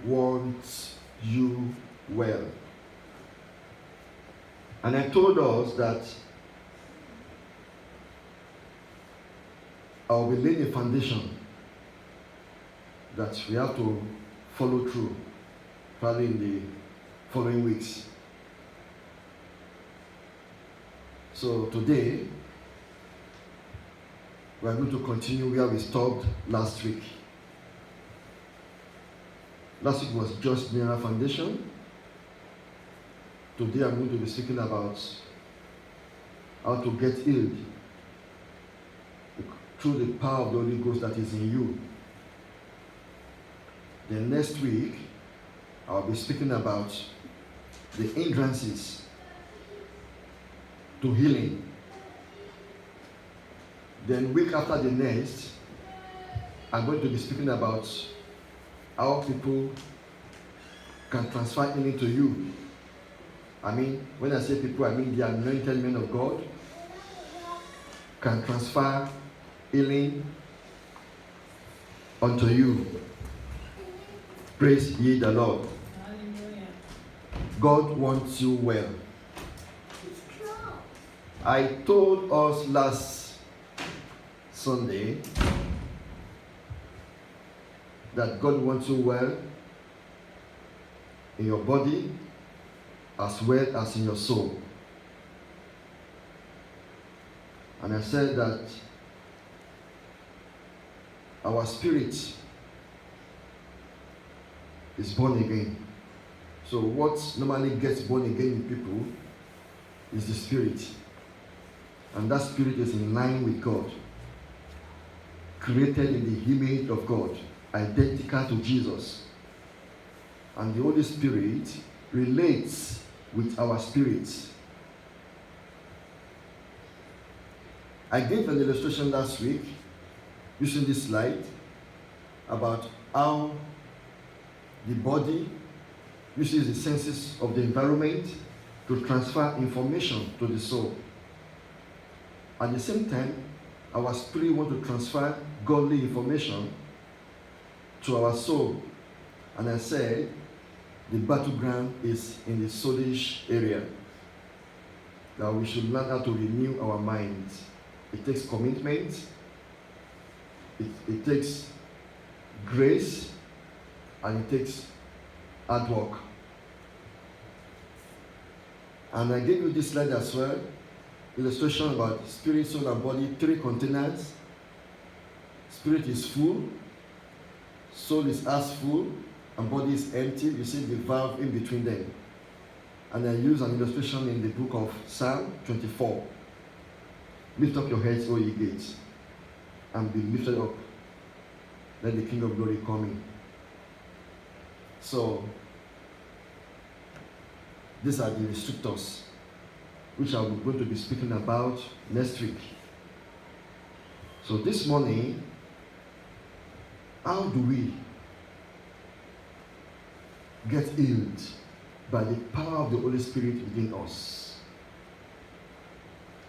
wants you well. And I told us that I will be laying a foundation that we have to follow through, probably in the following weeks. So today, we are going to continue where we stopped last week. Last week was just general foundation. Today I'm going to be speaking about how to get healed through the power of the Holy Ghost that is in you. Then next week, I'll be speaking about the hindrances to healing. Then week after the next, I'm going to be speaking about how people can transfer healing to you. I mean, when I say people, I mean the anointed men of God can transfer healing unto you. Praise ye the Lord. Hallelujah. God wants you well. I told us last Sunday that God wants you well in your body as well as in your soul. And I said that our spirit is born again. So what normally gets born again in people is the spirit. And that spirit is in line with God, created in the image of God, identical to Jesus. And the Holy Spirit relates with our spirits. I gave an illustration last week using this slide about how the body uses the senses of the environment to transfer information to the soul. At the same time, our spirit wants to transfer godly information to our soul. And I said, the battleground is in the soulish area. That we should learn how to renew our minds. It takes commitment. It takes grace. And it takes hard work. And I gave you this slide as well. Illustration about spirit, soul, and body. 3 containers. Spirit is full. Soul is as full. And body is empty. You see the valve in between them. And I use an illustration in the book of Psalm 24. Lift up your heads, O ye gates, and be lifted up. Let the King of glory come in. So, these are the restrictors, which I'm going to be speaking about next week. So this morning, how do we get healed by the power of the Holy Spirit within us?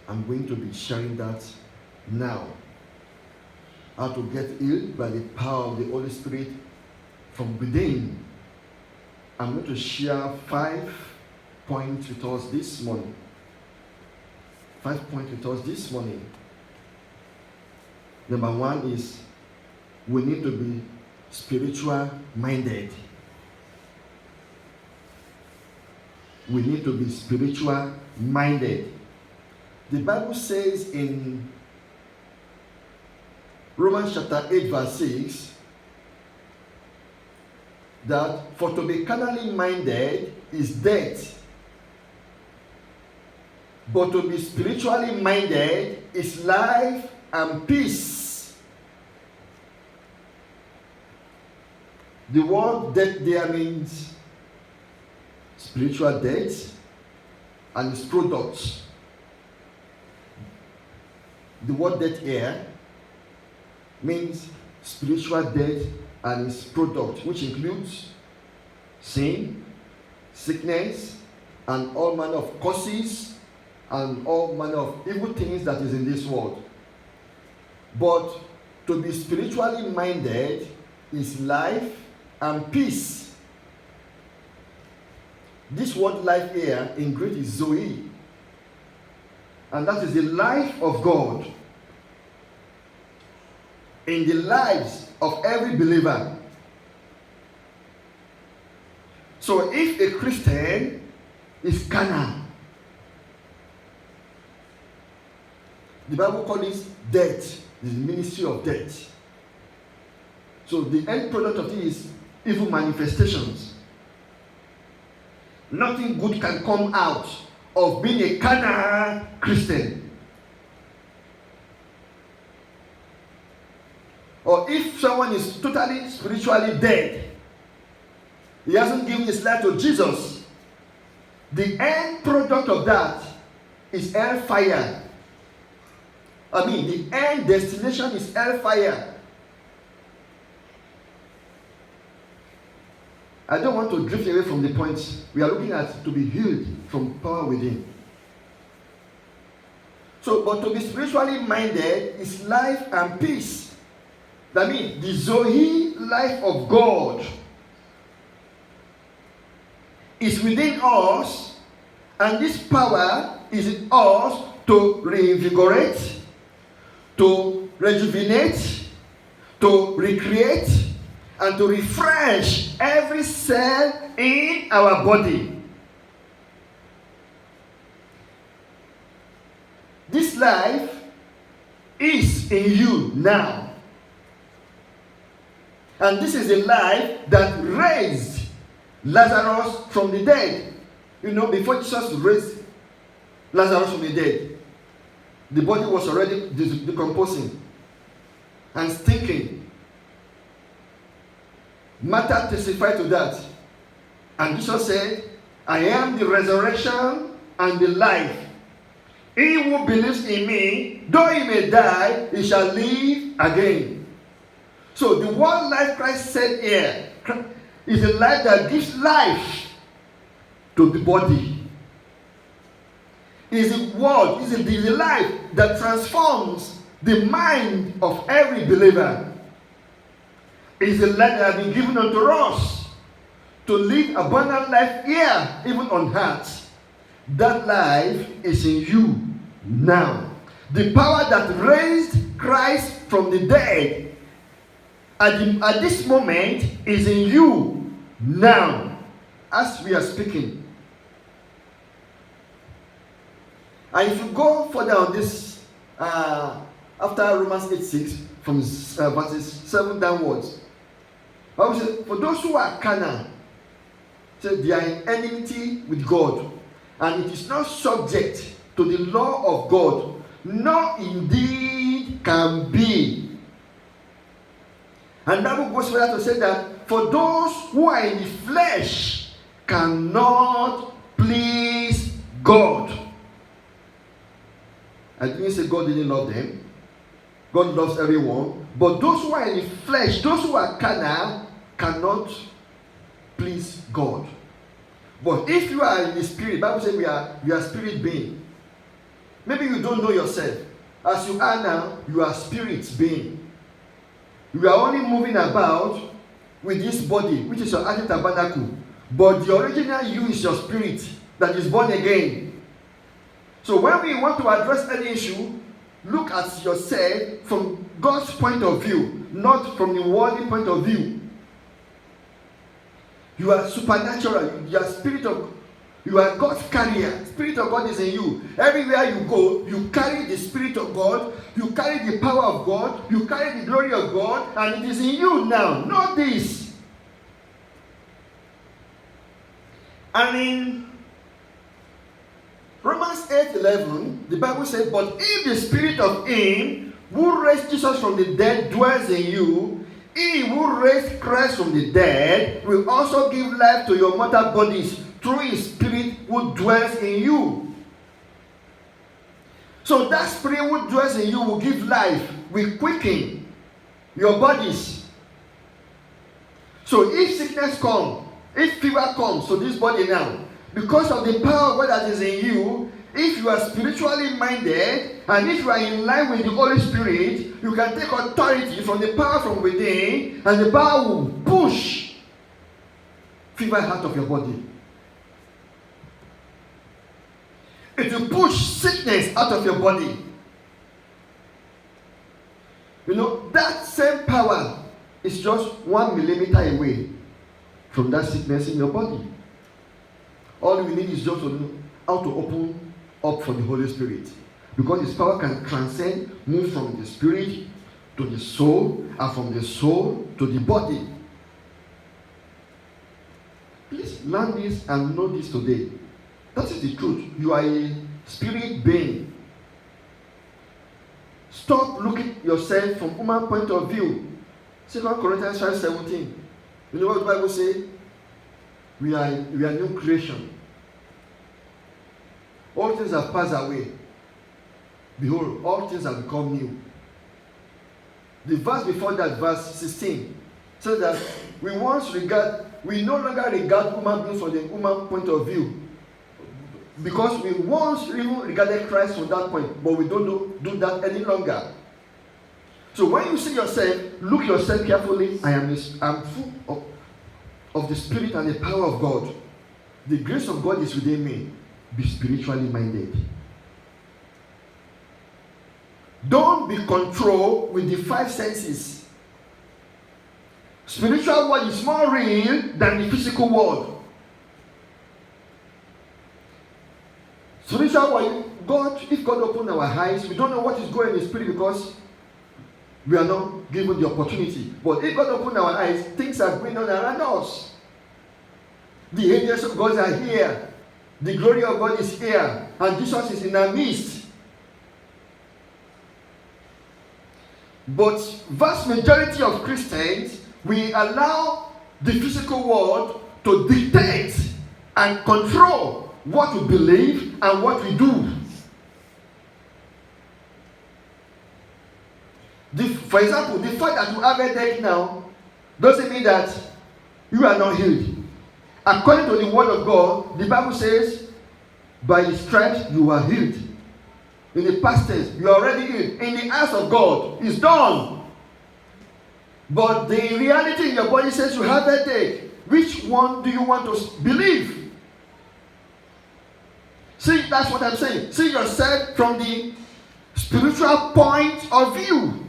I'm going to be sharing that now. How to get healed by the power of the Holy Spirit from within. I'm going to share 5 points with us this morning. 5 points with us this morning. Number 1 is we need to be spiritual minded. We need to be spiritual minded. The Bible says in Romans chapter 8 verse 6 that for to be carnally minded is death, but to be spiritually minded is life and peace. The word death there means spiritual death and its products. The word death here means spiritual death and its product, which includes sin, sickness, and all manner of causes and all manner of evil things that is in this world. But to be spiritually minded is life and peace. This word life here in Greek is Zoe. And that is the life of God in the lives of every believer. So if a Christian is carnal, the Bible calls it death, the ministry of death. So the end product of it is evil manifestations. Nothing good can come out of being a carnal Christian. Or if someone is totally spiritually dead, he hasn't given his life to Jesus, the end product of that is hellfire. The end destination is hellfire. I don't want to drift away from the point we are looking at, to be healed from power within. So, but to be spiritually minded is life and peace. That means the Zoe life of God is within us, and this power is in us to reinvigorate, to rejuvenate, to recreate, and to refresh every cell in our body. This life is in you now. And this is the life that raised Lazarus from the dead. Before Jesus raised Lazarus from the dead, the body was already decomposing and stinking. Martha testified to that. And Jesus said, I am the resurrection and the life. He who believes in me, though he may die, he shall live again. So the one life Christ said here is a life that gives life to the body. Is the word, is the life that transforms the mind of every believer. Is the life that has been given unto us to live abundant life here, even on earth. That life is in you now. The power that raised Christ from the dead at this moment is in you now, as we are speaking. And if you go further on this, after Romans 8:6, from verses 7 downwards, Bible says, for those who are carnal, they are in enmity with God, and it is not subject to the law of God, nor indeed can be. And Bible goes further to say that for those who are in the flesh cannot please God. I didn't say God didn't love them. God loves everyone. But those who are in the flesh, those who are carnal, cannot please God. But if you are in the spirit, the Bible says we are spirit being. Maybe you don't know yourself. As you are now, you are spirit being. You are only moving about with this body, which is your earthly tabernacle. But the original you is your spirit that is born again. So when we want to address any issue, look at yourself from God's point of view, not from the worldly point of view. You are supernatural. You are God's carrier. Spirit of God is in you. Everywhere you go, you carry the Spirit of God. You carry the power of God. You carry the glory of God, and it is in you now. Not this. And in Romans 8:11, the Bible says, but if the Spirit of Him who raised Jesus from the dead dwells in you, He who raised Christ from the dead will also give life to your mortal bodies through His Spirit who dwells in you. So that Spirit who dwells in you will give life, will quicken your bodies. So if sickness comes, if fever comes to this body now, because of the power of God that is in you, if you are spiritually minded, and if you are in line with the Holy Spirit, you can take authority from the power from within, and the power will push fever out of your body. It will push sickness out of your body. That same power is just 1 millimeter away from that sickness in your body. All you need is just to know how to open up for the Holy Spirit. Because His power can transcend, move from the spirit to the soul, and from the soul to the body. Please learn this and know this today. That is the truth. You are a spirit being. Stop looking at yourself from human point of view. 2 Corinthians 5:17. You know what the Bible says? We are new creation. All things have passed away. Behold, all things have become new. The verse before that, verse 16, says that we no longer regard human beings from the human point of view. Because we once even regarded Christ from that point, but we don't do that any longer. So when you see yourself, look yourself carefully. I'm full of the Spirit and the power of God. The grace of God is within me. Be spiritually minded. Don't be controlled with the 5 senses. Spiritual world is more real than the physical world. Spiritual world, if God opened our eyes, we don't know what is going in the spirit because we are not given the opportunity. But if God opened our eyes, things are going on around us. The angels of God are here. The glory of God is here. And Jesus is in our midst. But vast majority of Christians, we allow the physical world to dictate and control what we believe and what we do. For example, the fact that you have a headache now doesn't mean that you are not healed. According to the word of God, the Bible says, by His stripes you are healed. In the past tense, you are already healed. In the eyes of God, it's done. But the reality in your body says you have a headache. Which one do you want to believe? See, that's what I'm saying. See yourself from the spiritual point of view.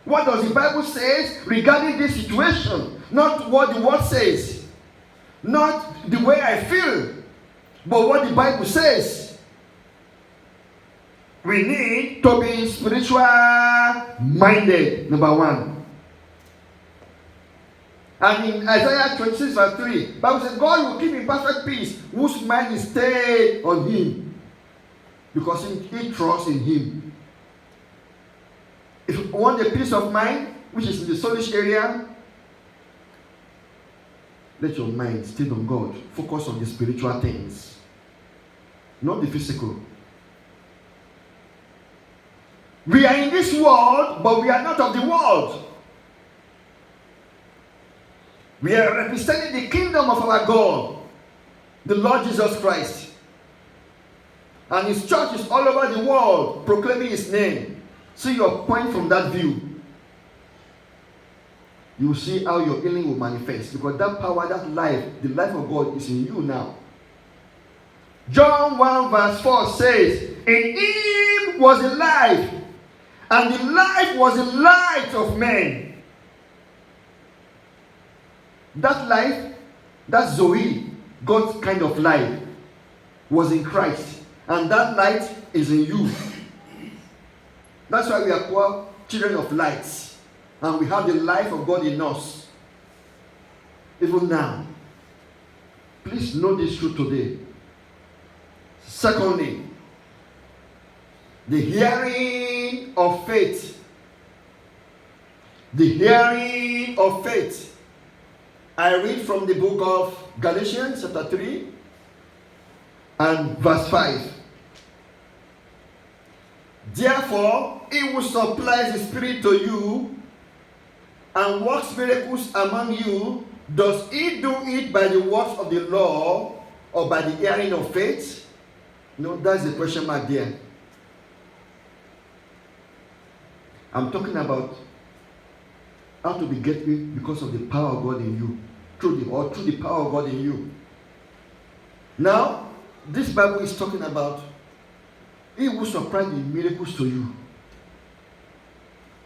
What does the Bible say regarding this situation? Not what the word says. Not the way I feel. But what the Bible says. We need to be spiritual minded, number 1. And in Isaiah 26 verse 3, the Bible says, God will keep in perfect peace whose mind is stayed on Him. Because he trusts in Him. If you want the peace of mind, which is in the soulish area, let your mind stay on God. Focus on the spiritual things, not the physical. We are in this world, but we are not of the world. We are representing the kingdom of our God, the Lord Jesus Christ. And His church is all over the world proclaiming His name. See your point from that view. You will see how your healing will manifest. Because that power, that life, the life of God is in you now. John 1 verse 4 says, in Him was the life, and the life was the light of men. That life, that Zoe, God's kind of life, was in Christ. And that light is in you. That's why we are called children of light. And we have the life of God in us. Even now. Please know this truth today. Secondly, the hearing of faith. The hearing of faith. I read from the book of Galatians chapter 3 and verse 5. Therefore, He who supplies the Spirit to you and works miracles among you, does He do it by the works of the law or by the hearing of faith? No, that's the question mark there. I'm talking about how to be gateway because of the power of God in you. Through the power of God in you. Now, this Bible is talking about He will supply the miracles to you.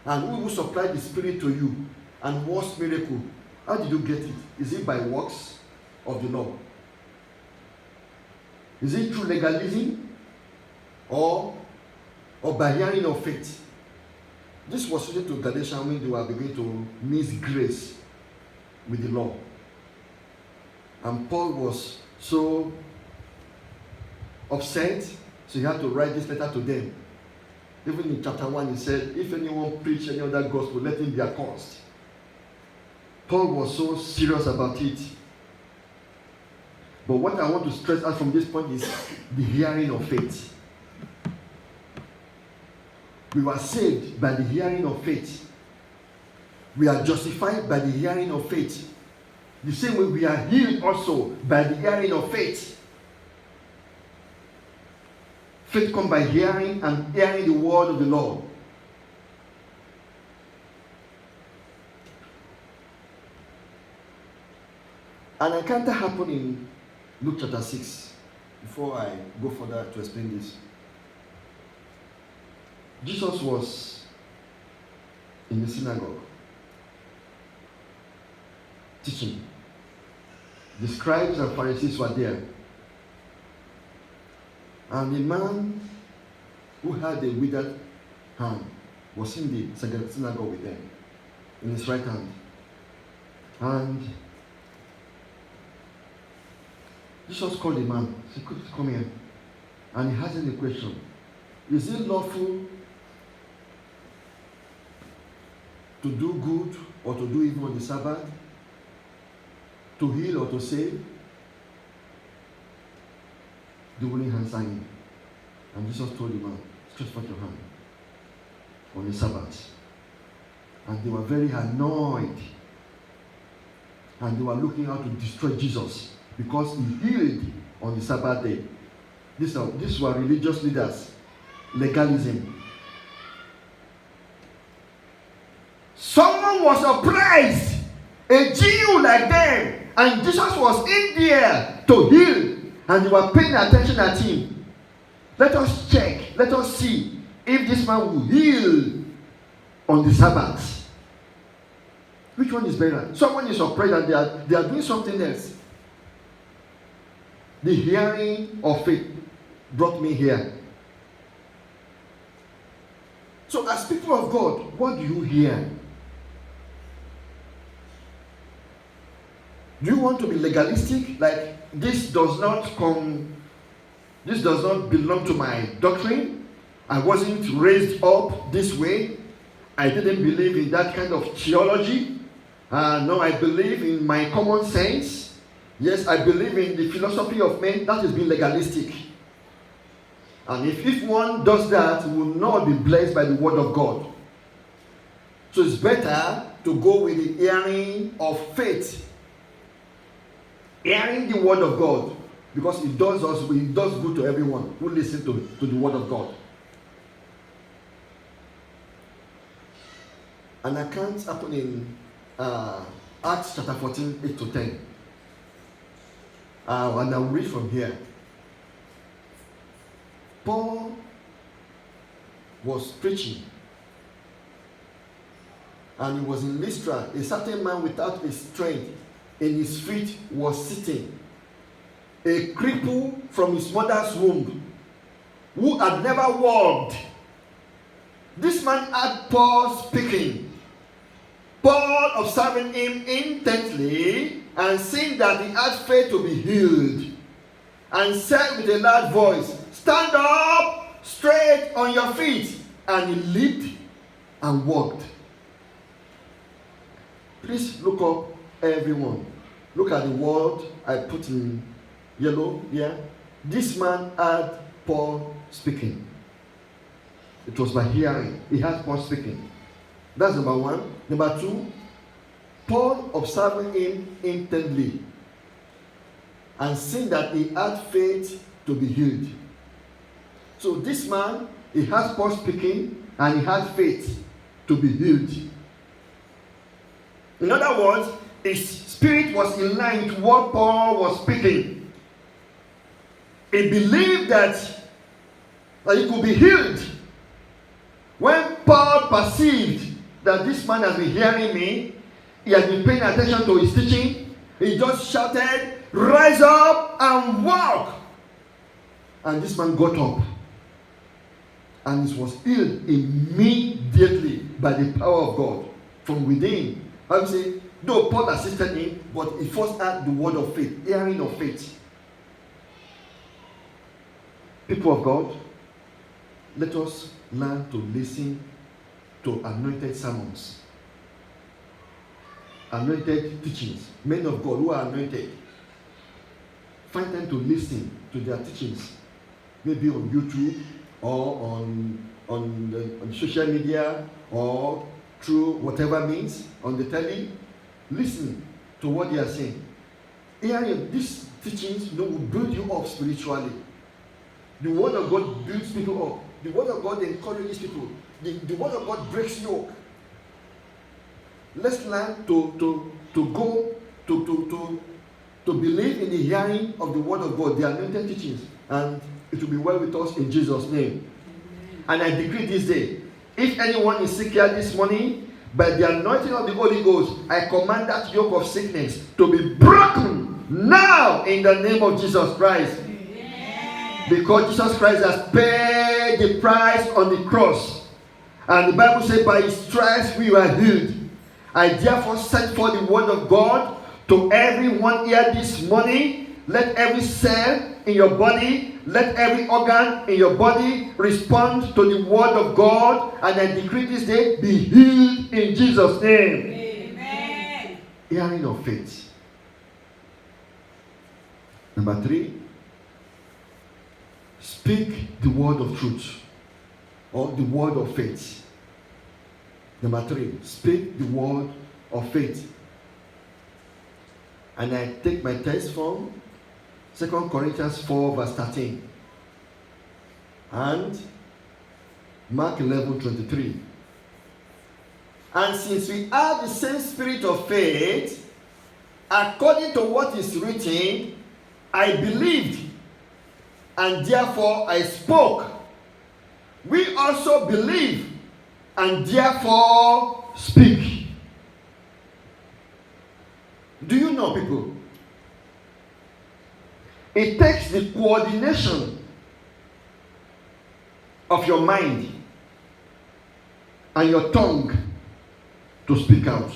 And who will supply the Spirit to you? And what's miracle? How did you get it? Is it by works of the law? Is it through legalism? Or by hearing of faith? This was written to Galatians when they were beginning to mix grace with the law. And Paul was so upset, so he had to write this letter to them. Even in chapter 1, he said, if anyone preach any other gospel, let him be accursed. Paul was so serious about it. But what I want to stress out from this point is the hearing of faith. We were saved by the hearing of faith. We are justified by the hearing of faith. The same way we are healed also by the hearing of faith. Faith comes by hearing, and hearing the word of the Lord. An encounter happened in Luke chapter 6. Before I go further to explain this, Jesus was in the synagogue teaching. The scribes and Pharisees were there. And the man who had a withered hand was in the synagogue with them, in his right hand. And Jesus called the man. He said, come here. And he asked him the question, is it lawful to do good or to do evil on the Sabbath? To heal or to save? They wouldn't answer him. And Jesus told the man, stretch forth your hand on the Sabbath. And they were very annoyed. And they were looking out to destroy Jesus because he healed on the Sabbath day. These were religious leaders. Legalism. Someone was surprised, a Jew like them, and Jesus was in there to heal, and they were paying attention at him. Let us check, let us see if this man will heal on the Sabbath. Which one is better? Someone is surprised and they are doing something else. The hearing of faith brought me here. So as people of God, what do you hear? Do you want to be legalistic? Like, this does not belong to my doctrine. I wasn't raised up this way. I didn't believe in that kind of theology. No, I believe in my common sense. Yes, I believe in the philosophy of men. That is being legalistic. And if one does that, will not be blessed by the word of God. So it's better to go with the hearing of faith. Hearing the word of God, because it does good to everyone who listens to the word of God. An account happened in Acts chapter 14, 8 to 10. And I'll read from here. Paul was preaching, and he was in Lystra. A certain man without a strength in his feet was sitting, a cripple from his mother's womb, who had never walked. This man had Paul speaking. Paul observing him intently and seeing that he had faith to be healed, and said with a loud voice, stand up straight on your feet. And he leaped and walked. Please look up, everyone. Look at the word I put in yellow here. This man had Paul speaking. It was by hearing. He had Paul speaking. That's number one. Number two, Paul observing him intently and seeing that he had faith to be healed. So this man, he has Paul speaking and he had faith to be healed. In other words, his spirit was in line with what Paul was speaking. He believed that he could be healed. When Paul perceived that this man has been hearing me, he has been paying attention to his teaching, he just shouted, "Rise up and walk!" And this man got up and he was healed immediately by the power of God from within. I would say, though Paul assisted him, but he first had the word of faith, hearing of faith. People of God, let us learn to listen to anointed sermons, anointed teachings. Men of God who are anointed, find time to listen to their teachings, maybe on YouTube or on social media or through whatever means on the telly. Listen to what they are saying. Hearing these teachings will build you up spiritually. The word of God builds people up. The word of God encourages people. The word of God breaks yoke. Let's learn to believe in the hearing of the word of God, the anointed teachings, and it will be well with us in Jesus' name. Amen. And I decree this day, if anyone is sick here this morning, by the anointing of the Holy Ghost, I command that yoke of sickness to be broken now in the name of Jesus Christ. Amen. Because Jesus Christ has paid the price on the cross. And the Bible says, by his stripes we were healed. I therefore send forth the word of God to everyone here this morning. Let every cell in your body, let every organ in your body respond to the word of God. And I decree this day, be healed in Jesus' name. Amen. Hearing of faith. Number 3, speak the word of truth or the word of faith. Number 3, speak the word of faith. And I take my text from 2 Corinthians 4 verse 13 and Mark 11:23. And since we have the same spirit of faith, according to what is written, I believed, and therefore I spoke. We also believe, and therefore speak. Do you know, people? It takes the coordination of your mind and your tongue to speak out.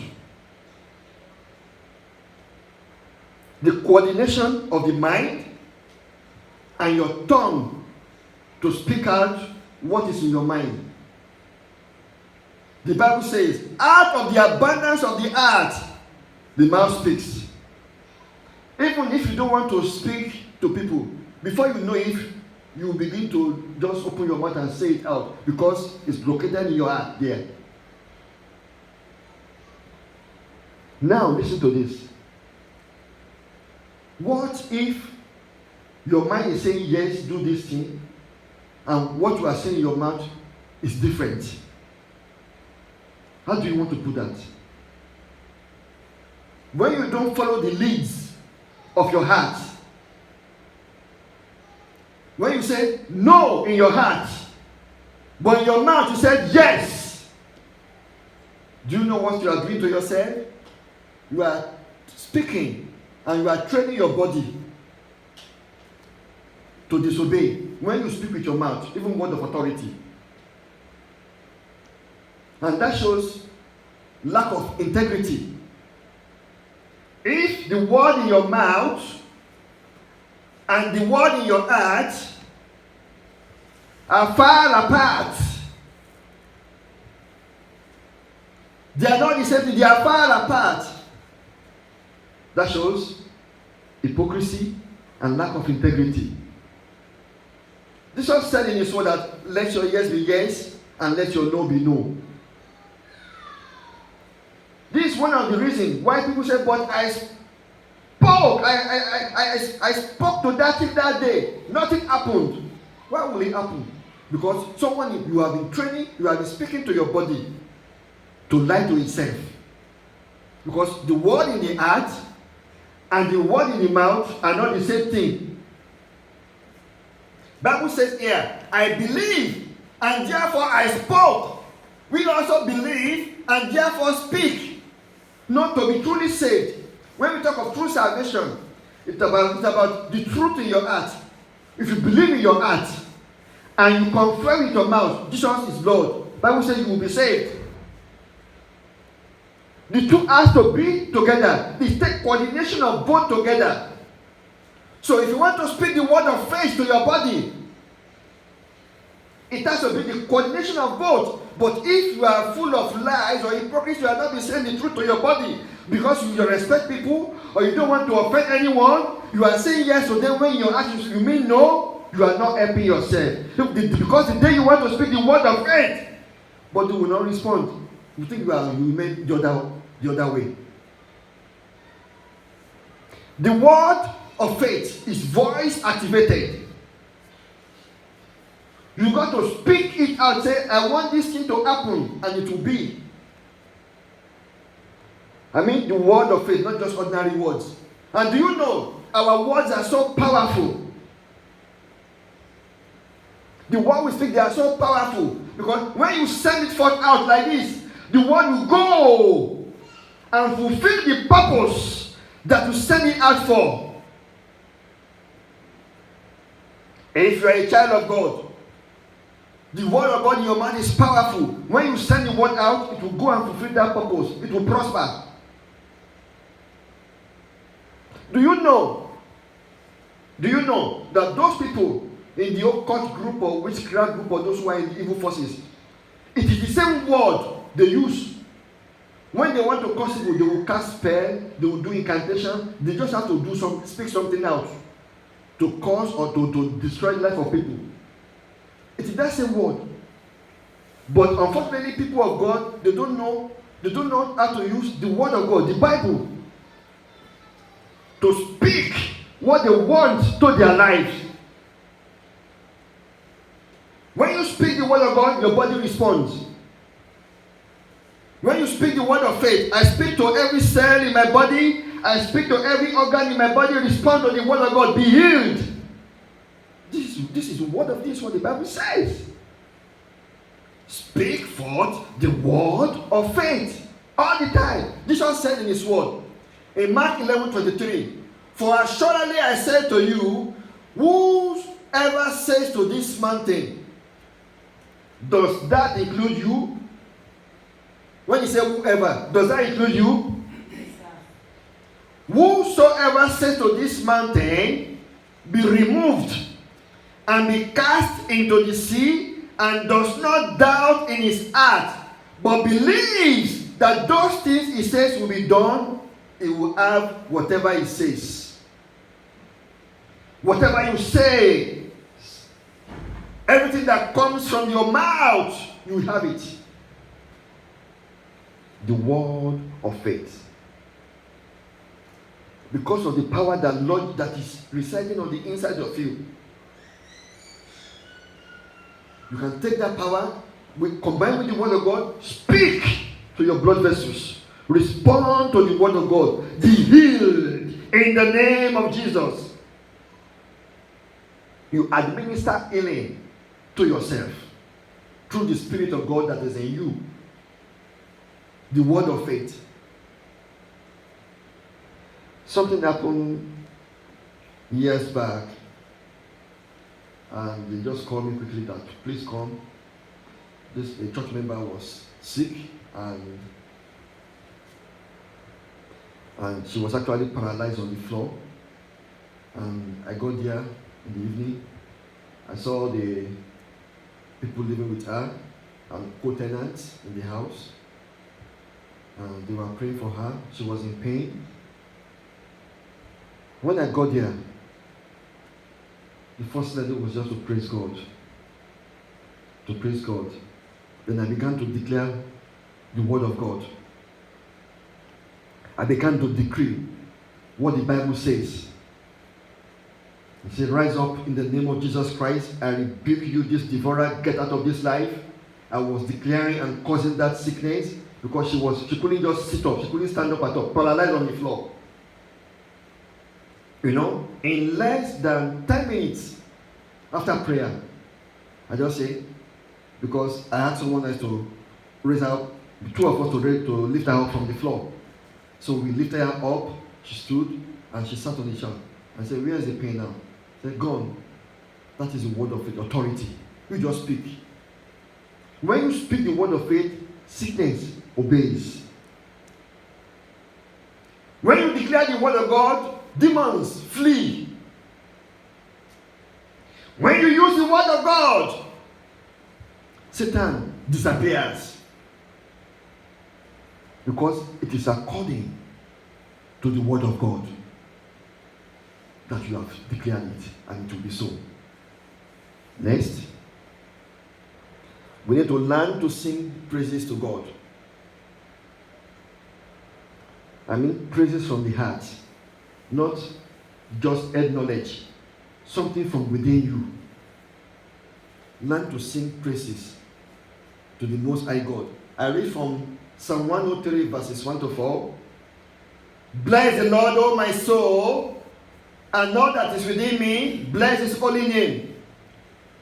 The coordination of the mind and your tongue to speak out what is in your mind. The Bible says, out of the abundance of the heart, the mouth speaks. Even if you don't want to speak to people, before you know it, you begin to just open your mouth and say it out because it's located in your heart there. Now listen to this. What if your mind is saying yes, do this thing, and what you are saying in your mouth is different? How do you want to put that? When you don't follow the leads of your heart, when you say no in your heart, but in your mouth you said yes, do you know what you are doing to yourself? You are speaking and you are training your body to disobey when you speak with your mouth, even word of authority. And that shows lack of integrity. If the word in your mouth and the word in your heart are far apart, they are not the same thing, they are far apart. That shows hypocrisy and lack of integrity. Jesus said in his word that let your yes be yes and let your no be no. This is one of the reasons why people say, but I spoke, I spoke to that thing that day. Nothing happened. Why will it happen? Because someone you have been training, you have been speaking to your body to lie to itself. Because the word in the heart and the word in the mouth are not the same thing. Bible says here, I believe and therefore I spoke. We also believe and therefore speak. Not to be truly saved. When we talk of true salvation, it's about the truth in your heart. If you believe in your heart and you confess with your mouth, Jesus is Lord, Bible says you will be saved. The two has to be together. They take coordination of both together. So if you want to speak the word of faith to your body, it has to be the coordination of both. But if you are full of lies or hypocrisy, you are not be saying the truth to your body because you respect people or you don't want to offend anyone, you are saying yes to them when your actions you mean no, you are not helping yourself. Because the day you want to speak the word of faith, but you will not respond, you think you remain the other way. The word of faith is voice activated. You got to speak it out, say, I want this thing to happen, and it will be. I mean, the word of faith, not just ordinary words. And do you know, our words are so powerful. The word we speak, they are so powerful. Because when you send it forth out like this, the word will go and fulfill the purpose that you send it out for. And if you are a child of God, the word of God in your mind is powerful. When you send the word out, it will go and fulfill that purpose. It will prosper. Do you know that those people in the occult group or witchcraft group or those who are in the evil forces, it is the same word they use. When they want to cause evil, they will cast spell, they will do incantation. They just have to speak something out to cause or to destroy the life of people. It is that same word. But unfortunately, people of God, they don't know how to use the word of God, the Bible, to speak what they want to their lives. When you speak the word of God, your body responds. When you speak the word of faith, I speak to every cell in my body, I speak to every organ in my body, respond to the word of God, be healed. This is what the Bible says. Speak forth the word of faith all the time. Jesus said in his word, in Mark 11:23, for assuredly I say to you, whoever says to this mountain, does that include you? When you say whoever, does that include you? Whosoever says to this mountain, be removed and be cast into the sea, and does not doubt in his heart, but believes that those things he says will be done, he will have whatever he says. Whatever you say, everything that comes from your mouth, you have it. The word of faith. Because of the power that is residing on the inside of you. You can take that power, combine with the word of God, speak to your blood vessels. Respond to the word of God. Be healed in the name of Jesus. You administer healing to yourself through the Spirit of God that is in you. The word of faith. Something happened years back, and they just called me quickly that please come. A church member was sick, and she was actually paralyzed on the floor. And I got there in the evening. I saw the people living with her and co-tenants in the house. And they were praying for her. She was in pain. When I got there, the first thing was just to praise God. To praise God. Then I began to declare the word of God. I began to decree what the Bible says. It said, rise up in the name of Jesus Christ. I rebuke you, this devourer. Get out of this life. I was declaring and causing that sickness because she couldn't just sit up. She couldn't stand up at all. Paralyzed on the floor. You know, in less than 10 minutes, After prayer, I just say, because I asked someone else to raise her up, the two of us to lift her up from the floor. So we lifted her up, she stood, and she sat on the chair. I said, where is the pain now? She said, gone. That is the word of faith, authority. You just speak. When you speak the word of faith, sickness obeys. When you declare the word of God, demons flee. When you use the word of God, Satan disappears. Because it is according to the word of God that you have declared it, and it will be so. Next, we need to learn to sing praises to God. I mean praises from the heart, not just head knowledge, something from within you. Learn to sing praises to the Most High God. I read from Psalm 103 verses 1 to 4. Bless the Lord, O my soul, and all that is within me, bless his holy name.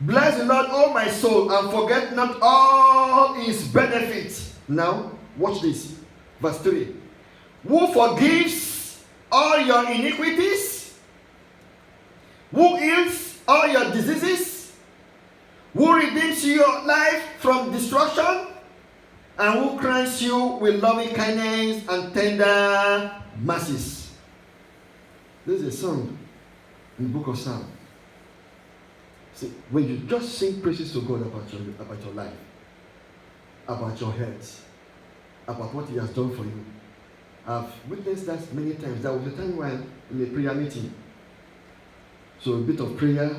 Bless the Lord, O my soul, and forget not all his benefits. Now, watch this. Verse 3. Who forgives all your iniquities? Who heals all your diseases? Who redeems your life from destruction? And who crowns you with loving kindness and tender mercies? This is a song in the book of Psalms. See, when you just sing praises to God about your life, about your health, about what he has done for you. I've witnessed that many times. There was a time when in a prayer meeting. So a bit of prayer,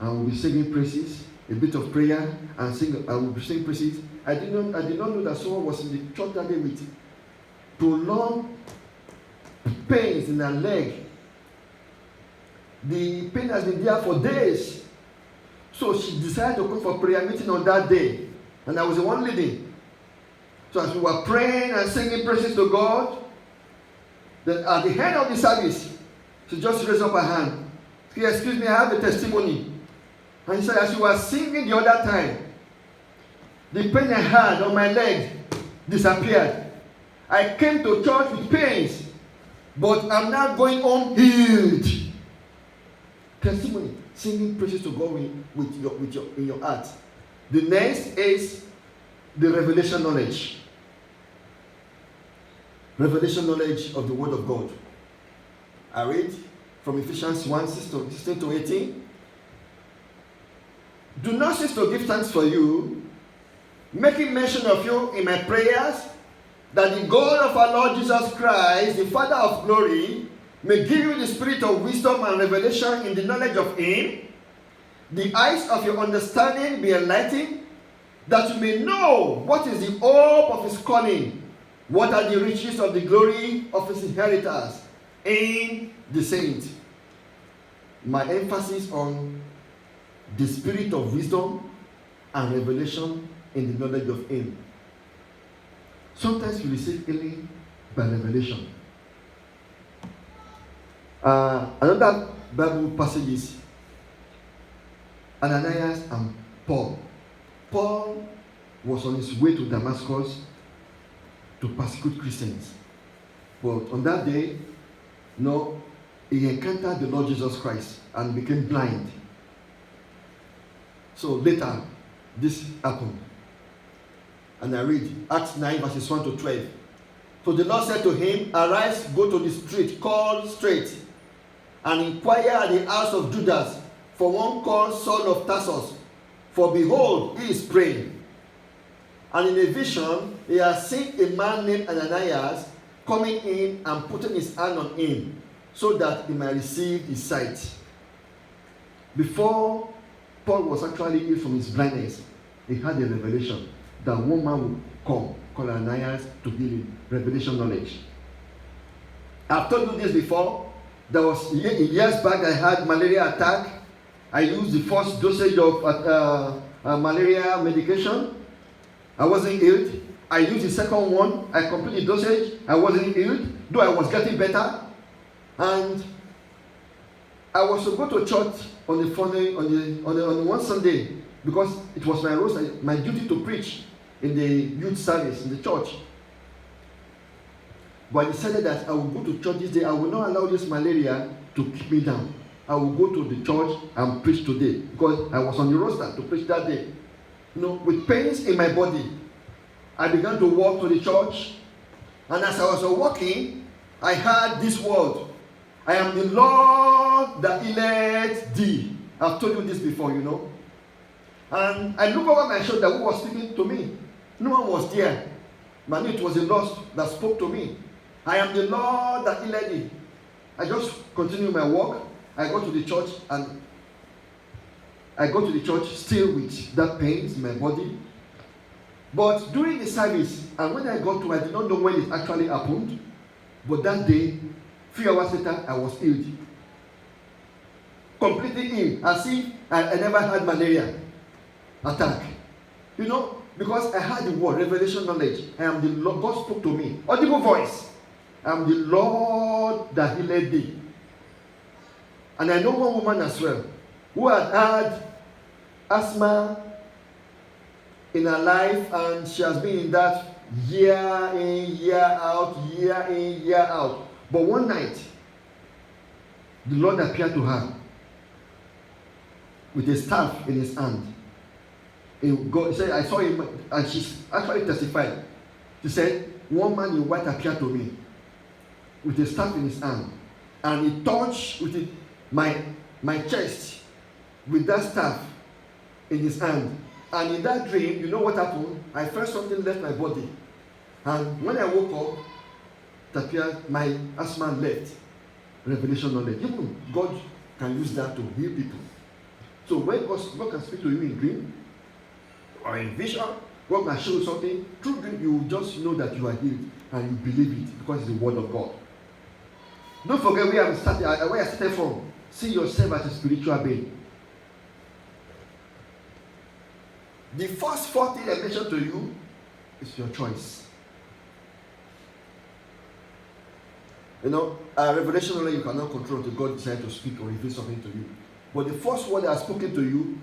and we'll be singing praises. A bit of prayer, and we'll be singing praises. I did not know that someone was in the church that day with prolonged pains in her leg. The pain has been there for days. So she decided to come for prayer meeting on that day. And I was the one leading. So as we were praying and singing praises to God, then at the end of the service, she just raised up her hand. She said, excuse me, I have a testimony. And she said, as you were singing the other time, the pain I had on my leg disappeared. I came to church with pains, but I'm now going home healed. Testimony, singing praises to God in your heart. The next is the revelation knowledge. Revelation knowledge of the Word of God. I read from Ephesians 1, 16 to 18. Do not cease to give thanks for you, making mention of you in my prayers, that the God of our Lord Jesus Christ, the Father of glory, may give you the spirit of wisdom and revelation in the knowledge of him, the eyes of your understanding be enlightened, that you may know what is the hope of his calling, what are the riches of the glory of his inheritance in the saints. My emphasis on the spirit of wisdom and revelation in the knowledge of him. Sometimes you receive healing by revelation. Another Bible passage is Ananias and Paul. Paul was on his way to Damascus to persecute Christians. But on that day, he encountered the Lord Jesus Christ and became blind. So later, this happened. And I read Acts 9 verses 1 to 12. So the Lord said to him, arise, go to the street called Straight, and inquire at the house of Judas for one called Saul of Tarsus. For behold, he is praying. And in a vision, he has seen a man named Ananias coming in and putting his hand on him, so that he might receive his sight. Before Paul was actually healed from his blindness, he had a revelation that one man would come, called Ananias, to heal him. Revelation knowledge. I've told you this before. There was years back I had malaria attack. I used the first dosage of malaria medication. I wasn't healed. I used the second one. I completed the dosage. I wasn't healed, though I was getting better. And I was to go to church on the one Sunday because it was my duty to preach in the youth service in the church. But I decided that I will go to church this day. I will not allow this malaria to keep me down. I will go to the church and preach today because I was on the roster to preach that day. With pains in my body, I began to walk to the church, and as I was walking, I heard this word: I am the Lord that healeth thee. I've told you this before, And I looked over my shoulder. Who was speaking to me? No one was there. But it was the Lord that spoke to me. I am the Lord that healeth thee. I just continued my walk. I go to the church, and I go to the church still with that pain in my body. But during the service, and when I got to, I did not know when it actually happened. But that day, few hours later, I was healed. Completely healed, as if I never had malaria attack. Because I had the word, revelation knowledge. I am the Lord. God spoke to me, audible voice. I am the Lord that healed thee. And I know one woman as well who had asthma in her life, and she has been in that year in, year out, year in, year out. But one night, the Lord appeared to her with a staff in his hand. He said, I saw him, and she actually testified. She said, one man in white appeared to me with a staff in his hand, and he touched with my chest with that staff in his hand. And in that dream, you know what happened? I felt something left my body. And when I woke up, it appeared my asthma left. Revelation knowledge. Even God can use that to heal people. So when God can speak to you in dream or in vision, God can show you something. Through dream, you just know that you are healed and you believe it because it's the word of God. Don't forget where I started from. See yourself as a spiritual being. The first 4 things I mentioned to you is your choice. Revelation only you cannot control until God decides to speak or reveal something to you. But the first word that has spoken to you